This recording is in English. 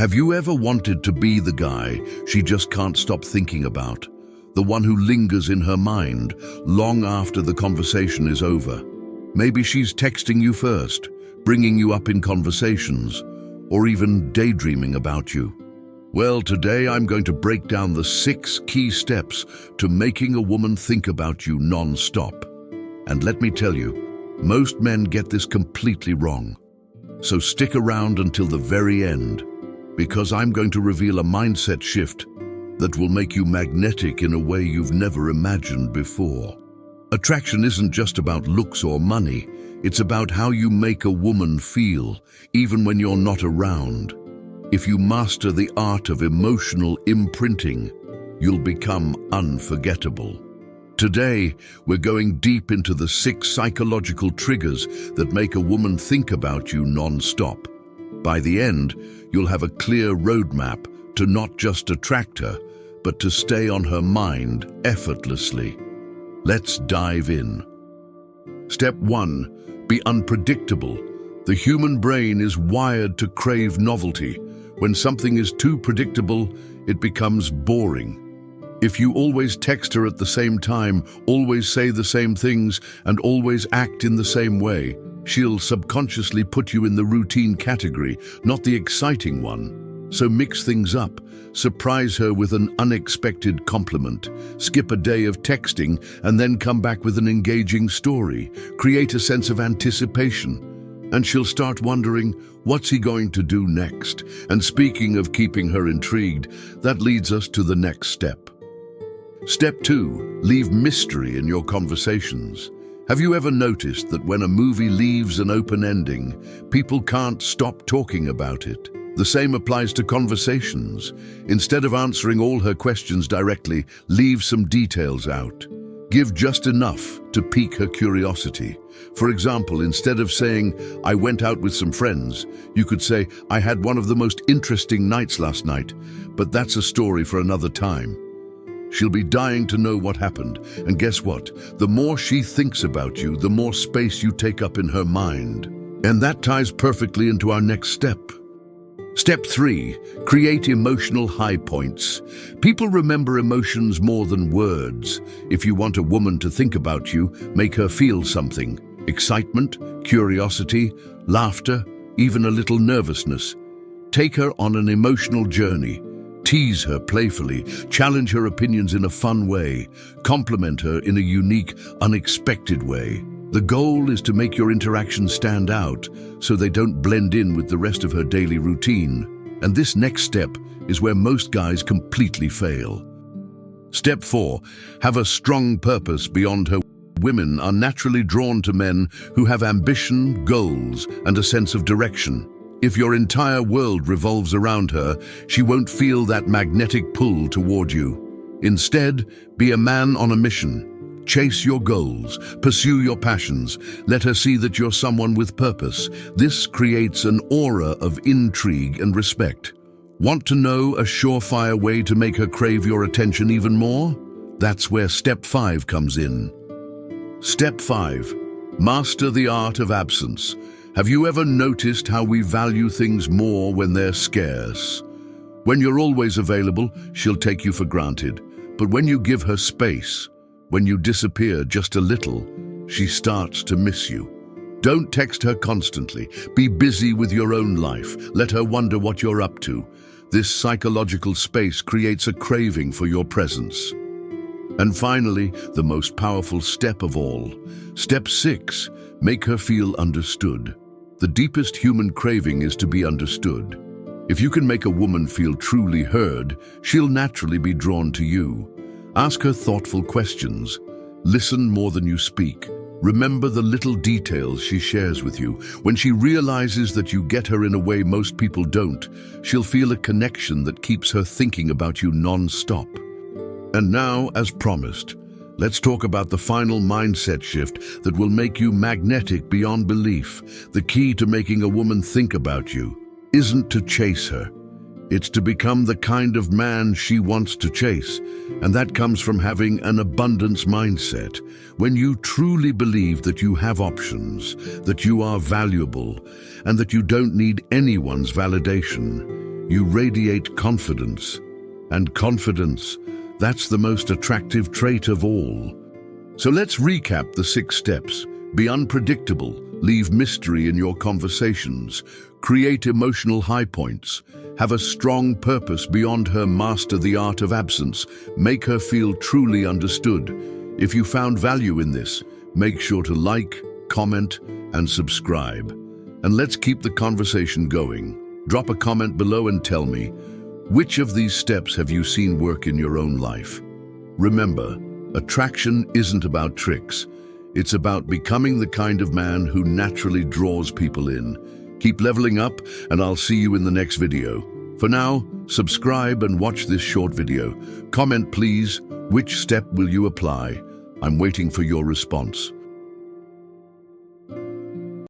Have you ever wanted to be the guy she just can't stop thinking about? The one who lingers in her mind long after the conversation is over? Maybe she's texting you first, bringing you up in conversations, or even daydreaming about you. Well, today I'm going to break down the 6 key steps to making a woman think about you non-stop. And let me tell you, most men get this completely wrong. So stick around until the very end, because I'm going to reveal a mindset shift that will make you magnetic in a way you've never imagined before. Attraction isn't just about looks or money. It's about how you make a woman feel, even when you're not around. If you master the art of emotional imprinting, you'll become unforgettable. Today, we're going deep into the 6 psychological triggers that make a woman think about you non-stop. By the end, you'll have a clear roadmap to not just attract her, but to stay on her mind effortlessly. Let's dive in. Step 1. Be unpredictable. The human brain is wired to crave novelty. When something is too predictable, it becomes boring. If you always text her at the same time, always say the same things, and always act in the same way, she'll subconsciously put you in the routine category, not the exciting one. So mix things up. Surprise her with an unexpected compliment. Skip a day of texting and then come back with an engaging story. Create a sense of anticipation. And she'll start wondering, what's he going to do next? And speaking of keeping her intrigued, that leads us to the next step. Step 2. Leave mystery in your conversations. Have you ever noticed that when a movie leaves an open ending, people can't stop talking about it? The same applies to conversations. Instead of answering all her questions directly, leave some details out. Give just enough to pique her curiosity. For example, instead of saying, "I went out with some friends," you could say, "I had one of the most interesting nights last night, but that's a story for another time." She'll be dying to know what happened, and guess what? The more she thinks about you, the more space you take up in her mind. And that ties perfectly into our next step. Step 3. Create emotional high points. People remember emotions more than words. If you want a woman to think about you, make her feel something. Excitement, curiosity, laughter, even a little nervousness. Take her on an emotional journey. Tease her playfully, challenge her opinions in a fun way, compliment her in a unique, unexpected way. The goal is to make your interactions stand out so they don't blend in with the rest of her daily routine. And this next step is where most guys completely fail. Step 4. Have a strong purpose beyond her. Women are naturally drawn to men who have ambition, goals, and a sense of direction. If your entire world revolves around her, she won't feel that magnetic pull toward you. Instead, be a man on a mission. Chase your goals, pursue your passions, let her see that you're someone with purpose. This creates an aura of intrigue and respect. Want to know a surefire way to make her crave your attention even more? That's where Step 5 comes in. Step 5. Master the art of absence. Have you ever noticed how we value things more when they're scarce? When you're always available, she'll take you for granted. But when you give her space, when you disappear just a little, she starts to miss you. Don't text her constantly. Be busy with your own life. Let her wonder what you're up to. This psychological space creates a craving for your presence. And finally, the most powerful step of all. Step 6. Make her feel understood. The deepest human craving is to be understood. If you can make a woman feel truly heard, she'll naturally be drawn to you. Ask her thoughtful questions. Listen more than you speak. Remember the little details she shares with you. When she realizes that you get her in a way most people don't, she'll feel a connection that keeps her thinking about you non-stop. And now, as promised, let's talk about the final mindset shift that will make you magnetic beyond belief. The key to making a woman think about you isn't to chase her. It's to become the kind of man she wants to chase. And that comes from having an abundance mindset. When you truly believe that you have options, that you are valuable, and that you don't need anyone's validation, You radiate confidence. And confidence, that's the most attractive trait of all. So let's recap the 6 steps. Be unpredictable, leave mystery in your conversations, create emotional high points, have a strong purpose beyond her, master the art of absence, make her feel truly understood. If you found value in this, make sure to like, comment, and subscribe. And let's keep the conversation going. Drop a comment below and tell me, which of these steps have you seen work in your own life? Remember, attraction isn't about tricks. It's about becoming the kind of man who naturally draws people in. Keep leveling up, and I'll see you in the next video. For now, subscribe and watch this short video. Comment please, which step will you apply? I'm waiting for your response.